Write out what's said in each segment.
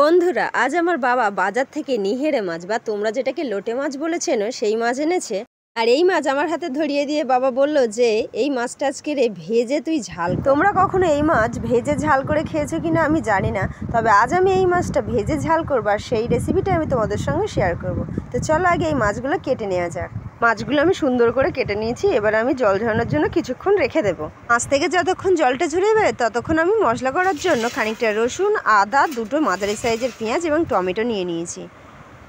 বন্ধুরা, আজ আমার বাবা বাজার থেকে নিহেরে মাছ বা তোমরা যেটাকে লোটে মাছ বলেছেন সেই মাছ এনেছে। আর এই মাছ আমার হাতে ধরিয়ে দিয়ে বাবা বলল যে এই মাছটা আজকে রে ভেজে তুই ঝাল। তোমরা কখনো এই মাছ ভেজে ঝাল করে খেয়েছো কিনা আমি জানি না, তবে আজ আমি এই মাছটা ভেজে ঝাল করবো আর সেই রেসিপিটা আমি তোমাদের সঙ্গে শেয়ার করব। তো চলো আগে এই মাছগুলো কেটে নেওয়া যাক। মাছগুলো আমি সুন্দর করে কেটে নিয়েছি, এবার আমি জল ঝরানোর জন্য কিছুক্ষণ রেখে দেবো। মাছ থেকে যতক্ষণ জলটা ঝরে যাবে ততক্ষণ আমি মশলা করার জন্য খানিকটা রসুন, আদা, দুটো মাঝারি সাইজের পেঁয়াজ এবং টমেটো নিয়ে নিয়েছি।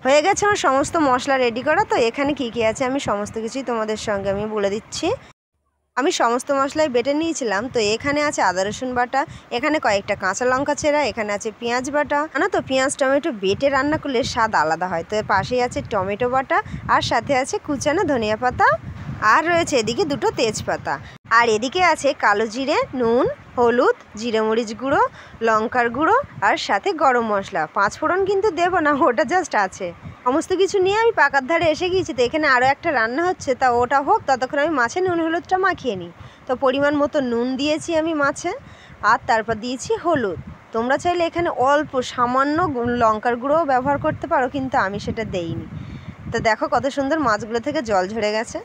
হয়ে গেছে আমার সমস্ত মশলা রেডি করা। তো এখানে কী কী আছে আমি সমস্ত কিছুই তোমাদের সঙ্গে আমি বলে দিচ্ছি। আমি সমস্ত মশলাই বেটে নিয়েছিলাম। তো এখানে আছে আদা রসুন বাটা, এখানে কয়েকটা কাঁচা লঙ্কা চেরা, এখানে আছে পেঁয়াজ বাটা। না তো পেঁয়াজ টমেটো বেটে রান্না করলে স্বাদ আলাদা হয়। তো এর পাশেই আছে টমেটো বাটা, আর সাথে আছে কুচানো ধনিয়া পাতা, আর রয়েছে এদিকে দুটো তেজপাতা, আর এদিকে আছে কালো জিরে, নুন, হলুদ, জিরে মরিচ গুঁড়ো, লঙ্কার গুঁড়ো, আর সাথে গরম মশলা। 5 ফোড়ন কিন্তু দেবো না, ওটা জাস্ট আছে। সমস্ত কিছু নিয়ে আমি পাকার ধারে এসে গিয়েছি। তো এখানে আরও একটা রান্না হচ্ছে, তা ওটা হোক, ততক্ষণ আমি মাছে নুন হলুদটা মাখিয়ে নিই। তো পরিমাণ মতো নুন দিয়েছি আমি মাছে, আর তারপর দিয়েছি হলুদ। তোমরা চাইলে এখানে অল্প সামান্য লঙ্কার গুঁড়োও ব্যবহার করতে পারো, কিন্তু আমি সেটা দেইনি। তো দেখো কত সুন্দর মাছগুলো থেকে জল ঝরে গেছে।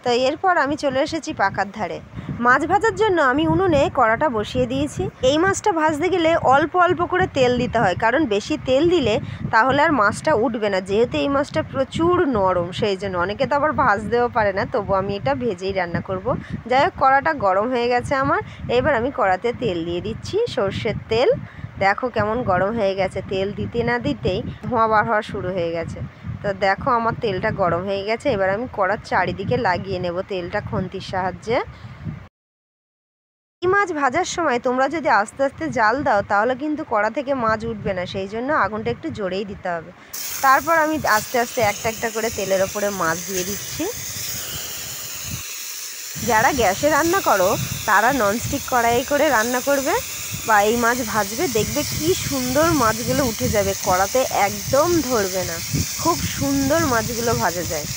তো এরপর আমি চলে এসেছি পাকার ধারে। মাছ ভাজার জন্য আমি উনুনে কড়াটা বসিয়ে দিয়েছি। এই মাছটা ভাজতে গেলে অল্প অল্প করে তেল দিতে হয়, কারণ বেশি তেল দিলে তাহলে আর মাছটা উঠবে না, যেহেতু এই মাছটা প্রচুর নরম। সেই জন্য অনেকে তো আবার ভাজতেও পারে না, তবু আমি এটা ভেজেই রান্না করব। যাই হোক, কড়াটা গরম হয়ে গেছে আমার। এবার আমি কড়াতে তেল দিয়ে দিচ্ছি, সর্ষের তেল। দেখো কেমন গরম হয়ে গেছে, তেল দিতে না দিতেই ধোঁয়া বার হওয়া শুরু হয়ে গেছে। তো দেখো আমার তেলটা গরম হয়ে গেছে। এবার আমি কড়ার চারিদিকে লাগিয়ে নেব তেলটা খুন্তির সাহায্যে। এই মাছ ভাজার সময় তোমরা যদি আস্তে আস্তে জাল দাও তাহলে কিন্তু কড়া থেকে মাছ উঠবে না, সেই জন্য আগুনটা একটু জোরেই দিতে হবে। তারপর আমি আস্তে আস্তে একটা একটা করে তেলের ওপরে মাছ দিয়ে দিচ্ছি। যারা গ্যাসে রান্না করো তারা ননস্টিক কড়াই করে রান্না করবে বা এই মাছ ভাজবে, দেখবে কি সুন্দর মাছগুলো উঠে যাবে, কড়াতে একদম ধরবে না, খুব সুন্দর মাছগুলো ভাজা যায়।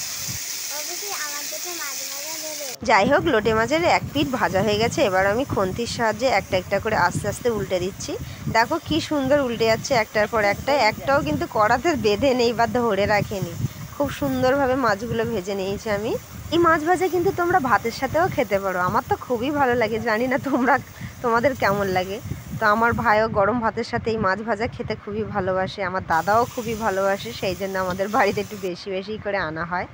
যাই হোক, লোটে মাছের এক পিঠ ভাজা হয়ে গেছে। এবার আমি খুন্তির সাহায্যে একটা একটা করে আস্তে আস্তে উল্টে দিচ্ছি। দেখো কি সুন্দর উল্টে যাচ্ছে একটার পর একটা, একটাও কিন্তু কড়াতে বেঁধে নেই বা ধরে রাখেনি। খুব সুন্দরভাবে মাছগুলো ভেজে নিয়েছি আমি। এই মাছ ভাজা কিন্তু তোমরা ভাতের সাথেও খেতে পারো, আমার তো খুবই ভালো লাগে। জানি না তোমাদের কেমন লাগে। তো আমার ভাইও গরম ভাতের সাথে এই মাছ ভাজা খেতে খুবই ভালোবাসে, আমার দাদাও খুবই ভালোবাসে, সেই জন্য আমাদের বাড়িতে একটু বেশি বেশি করে আনা হয়।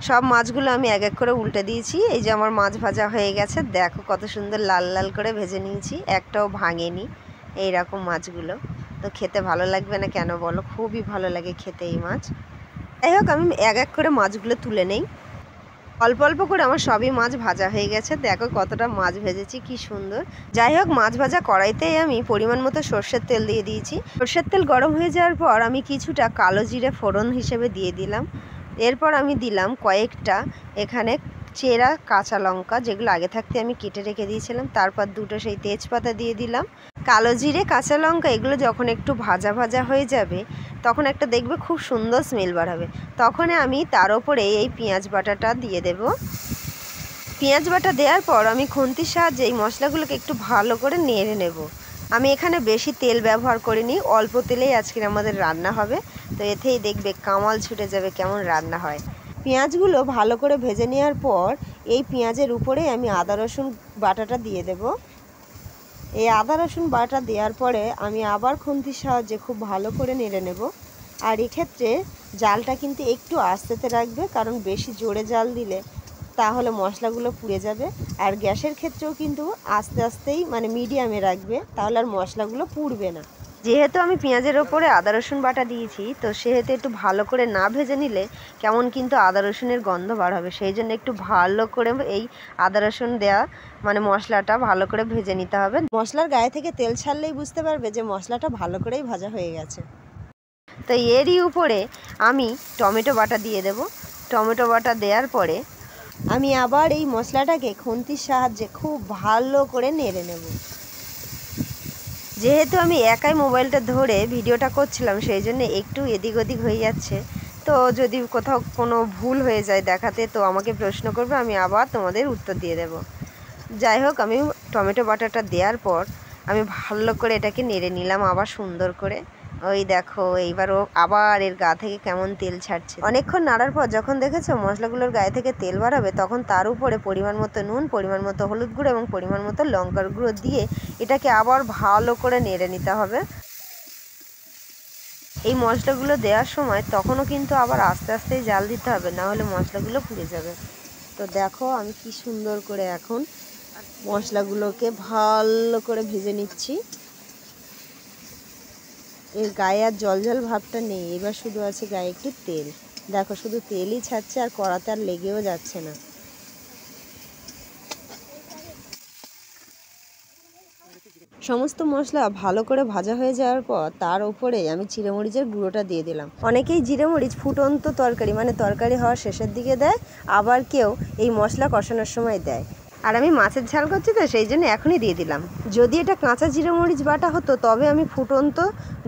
সব মাছগুলো আমি এক এক করে উল্টে দিয়েছি। এই যে আমার মাছ ভাজা হয়ে গেছে, দেখো কত সুন্দর লাল লাল করে ভেজে নিয়েছি, একটাও ভাঙেনি। এইরকম মাছগুলো তো খেতে ভালো লাগবে না কেন বলো, খুবই ভালো লাগে খেতে এই মাছ। যাই হোক, আমি এক এক করে মাছগুলো তুলে নেই। অল্প অল্প করে আমার সবই মাছ ভাজা হয়ে গেছে। দেখো কতটা মাছ ভেজেছি, কি সুন্দর। যাই হোক, মাছ ভাজা কড়াইতেই আমি পরিমাণ মতো সর্ষের তেল দিয়ে দিয়েছি। সর্ষের তেল গরম হয়ে যাওয়ার পর আমি কিছুটা কালো জিরে ফোড়ন হিসেবে দিয়ে দিলাম। এরপর আমি দিলাম কয়েকটা এখানে চেরা কাঁচা লঙ্কা, যেগুলো আগে থাকতে আমি কেটে রেখে দিয়েছিলাম। তারপর দুটো সেই তেজপাতা দিয়ে দিলাম। কালো জিরে, কাঁচা লঙ্কা এগুলো যখন একটু ভাজা ভাজা হয়ে যাবে তখন একটা দেখবে খুব সুন্দর স্মেল বার হবে। তখন আমি তার উপরে এই পেঁয়াজ বাটাটা দিয়ে দেব। পেঁয়াজ বাটা দেওয়ার পর আমি খুন্তির সাহায্যে এই মশলাগুলোকে একটু ভালো করে নেড়ে নেব। আমি এখানে বেশি তেল ব্যবহার করিনি, অল্প তেলেই আজকে আমাদের রান্না হবে। তো এতেই দেখবে কামাল ছুটে যাবে কেমন রান্না হয়। পেঁয়াজগুলো ভালো করে ভেজে নেওয়ার পর এই পেঁয়াজের উপরে আমি আদা রসুন বাটাটা দিয়ে দেব। এই আদা রসুন বাটা দেওয়ার পরে আমি আবার খুন্তির সাহায্যে খুব ভালো করে নেড়ে নেব। আর এক্ষেত্রে জালটা কিন্তু একটু আস্তেতে রাখবে, কারণ বেশি জোরে জাল দিলে তাহলে মশলাগুলো পুড়ে যাবে। আর গ্যাসের ক্ষেত্রেও কিন্তু আস্তে আস্তেই মানে মিডিয়ামে রাখবে, তাহলে আর মশলাগুলো পুড়বে না। যেহেতু আমি পেঁয়াজের ওপরে আদা রসুন বাটা দিয়েছি, তো সেহেতু একটু ভালো করে না ভেজে নিলে কেমন কিন্তু আদা রসুনের গন্ধ বার হবে। সেই জন্য একটু ভালো করে এই আদা রসুন দেওয়া মানে মশলাটা ভালো করে ভেজে নিতে হবে। মশলার গায়ে থেকে তেল ছাড়লেই বুঝতে পারবে যে মশলাটা ভালো করেই ভাজা হয়ে গেছে। তো এরই উপরে আমি টমেটো বাটা দিয়ে দেব। টমেটো বাটা দেওয়ার পরে আমি আবার এই মশলাটাকে খুন্তির সাহায্যে খুব ভালো করে নেড়ে নেব। যেহেতু আমি একাই মোবাইলটা ধরে ভিডিওটা করছিলাম, সেই জন্য একটু এদিক ওদিক হয়ে যাচ্ছে। তো যদি কোথাও কোনো ভুল হয়ে যায় দেখাতে তো আমাকে প্রশ্ন করবে, আমি আবার তোমাদের উত্তর দিয়ে দেব। যাই হোক, আমি টমেটো বাটাটা দেওয়ার পর আমি ভালো করে এটাকে নেড়ে নিলাম আবার সুন্দর করে। ওই দেখো এইবার ও আবার এর গা থেকে কেমন তেল ছাড়ছে। অনেকক্ষণ নাড়ার পর যখন দেখেছো মশলাগুলোর গায়ে থেকে তেল বাড়াবে, তখন তার উপরে পরিমাণ মতো নুন, পরিমাণ মতো হলুদ গুঁড়ো এবং পরিমাণ মতো লঙ্কার গুঁড়ো দিয়ে এটাকে আবার ভালো করে নেড়ে নিতে হবে। এই মশলাগুলো দেওয়ার সময় তখনও কিন্তু আবার আস্তে আস্তেই জাল দিতে হবে, না হলে মশলাগুলো পুড়ে যাবে। তো দেখো আমি কি সুন্দর করে এখন মশলাগুলোকে ভালো করে ভেজে নিচ্ছি। এর গায়ে আর জল জল ভাবটা নেই, এবার শুধু আছে গায়ে একটু তেল। দেখো শুধু তেলই ছাড়ছে আর কড়াতে আর লেগেও যাচ্ছে না। সমস্ত মশলা ভালো করে ভাজা হয়ে যাওয়ার পর তার উপরে আমি জিরেমরিচের গুঁড়োটা দিয়ে দিলাম। অনেকেই জিরেমরিচ ফুটন্ত তরকারি মানে তরকারি হওয়ার শেষের দিকে দেয়, আবার কেউ এই মশলা কষানোর সময় দেয়। আর আমি মাছের ঝাল করছি তো সেই জন্য এখনই দিয়ে দিলাম। যদি এটা কাঁচা জিরেমরিচ বাটা হতো তবে আমি ফুটন্ত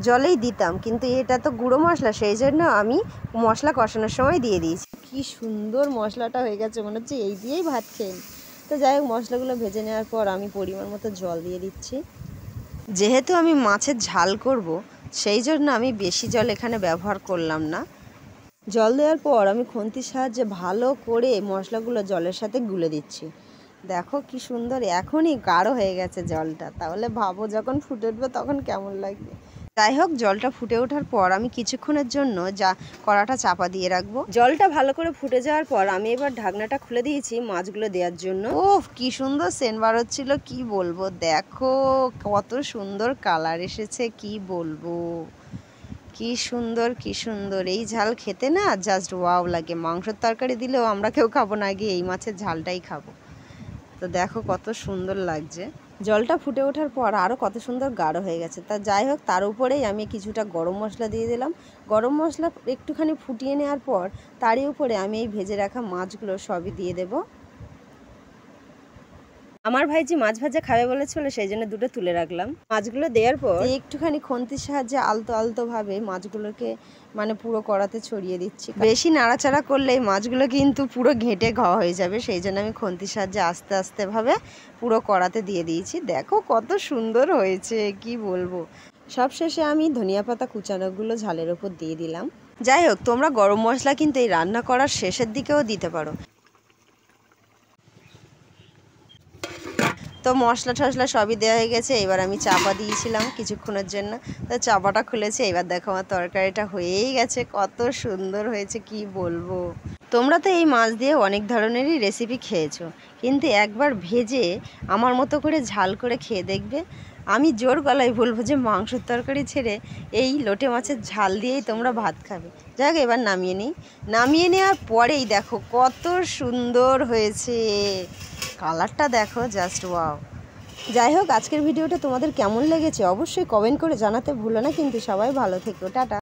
জলেই দিতাম, কিন্তু এটা তো গুঁড়ো মশলা, সেই জন্য আমি মশলা কষানোর সময় দিয়ে দিয়েছি। কি সুন্দর মশলাটা হয়ে গেছে, মনে হচ্ছে এই দিয়েই ভাত খেয়ে। তো যাই হোক, মশলাগুলো ভেজে নেওয়ার পর আমি পরিমাণ মতো জল দিয়ে দিচ্ছি। যেহেতু আমি মাছের ঝাল করব, সেই জন্য আমি বেশি জল এখানে ব্যবহার করলাম না। জল দেওয়ার পর আমি খুন্তির সাহায্যে ভালো করে মশলাগুলো জলের সাথে গুলে দিচ্ছি। দেখো কি সুন্দর এখনই গাঢ় হয়ে গেছে জলটা, তাহলে ভাবো যখন ফুটে উঠবে তখন কেমন লাগবে। যাই হোক, জলটা ফুটে ওঠার পর আমি কিছুক্ষণের জন্য কড়াটা চাপা দিয়ে রাখবো। জলটা ভালো করে ফুটে যাওয়ার পর আমি এবার ঢাকনাটা খুলে দিয়েছি মাছগুলো দেওয়ার জন্য। ওহ কি সুন্দর সেন্ট বার হচ্ছিল, কি বলবো। দেখো কত সুন্দর কালার এসেছে, কি বলবো, কি সুন্দর কি সুন্দর। এই ঝাল খেতে না জাস্ট ওয়াও লাগে। মাংসের তরকারি দিলেও আমরা কেউ খাবো না, আগে এই মাছের ঝালটাই খাবো। তো দেখো কত সুন্দর লাগছে। জলটা ফুটে ওঠার পর আরও কত সুন্দর গাঢ় হয়ে গেছে। তা যাই হোক, তার উপরেই আমি কিছুটা গরম মশলা দিয়ে দিলাম। গরম মশলা একটুখানি ফুটিয়ে নেওয়ার পর তারই উপরে আমি এই ভেজে রাখা মাছগুলো সবই দিয়ে দেবো। আমার ভাইজি মাছ ভাজা খাবে বলেছিল, সেই জন্য দুটো তুলে রাখলাম। মাছগুলো দেওয়ার পর একটুখানি খুন্তির সাহায্যে আলতো আলতো ভাবে মাছগুলোকে মানে পুরো কড়াতে ছড়িয়ে দিচ্ছি। বেশি নাড়াচাড়া করলে এই মাছগুলো কিন্তু পুরো ঘেঁটে ঘা হয়ে যাবে, সেই জন্য আমি খুন্তির সাহায্যে আস্তে আস্তে ভাবে পুরো কড়াতে দিয়ে দিয়েছি। দেখো কত সুন্দর হয়েছে, কি বলবো। সবশেষে আমি ধনিয়া পাতা কুচানোগুলো ঝালের ওপর দিয়ে দিলাম। যাই হোক, তোমরা গরম মশলা কিন্তু এই রান্না করার শেষের দিকেও দিতে পারো। তো মশলা টশলা সবই দেওয়া হয়ে গেছে। এবার আমি চাপা দিয়েছিলাম কিছুক্ষণের জন্য, তো চাপাটা খুলেছে। এবার দেখো আমার তরকারিটা হয়েই গেছে, কত সুন্দর হয়েছে কি বলবো। তোমরা তো এই মাছ দিয়ে অনেক ধরনেরই রেসিপি খেয়েছো, কিন্তু একবার ভেজে আমার মতো করে ঝাল করে খেয়ে দেখবে। আমি জোর গলায় বলবো যে মাংসের তরকারি ছেড়ে এই লোটে মাছের ঝাল দিয়েই তোমরা ভাত খাবে। যাক এবার নামিয়ে নিই। নামিয়ে নেওয়ার পরেই দেখো কত সুন্দর হয়েছে, কালারটা দেখো জাস্ট ওয়াও। যাই হোক, আজকের ভিডিওটা তোমাদের কেমন লেগেছে অবশ্যই কমেন্ট করে জানাতে ভুলো না কিন্তু। সবাই ভালো থেকো, টাটা।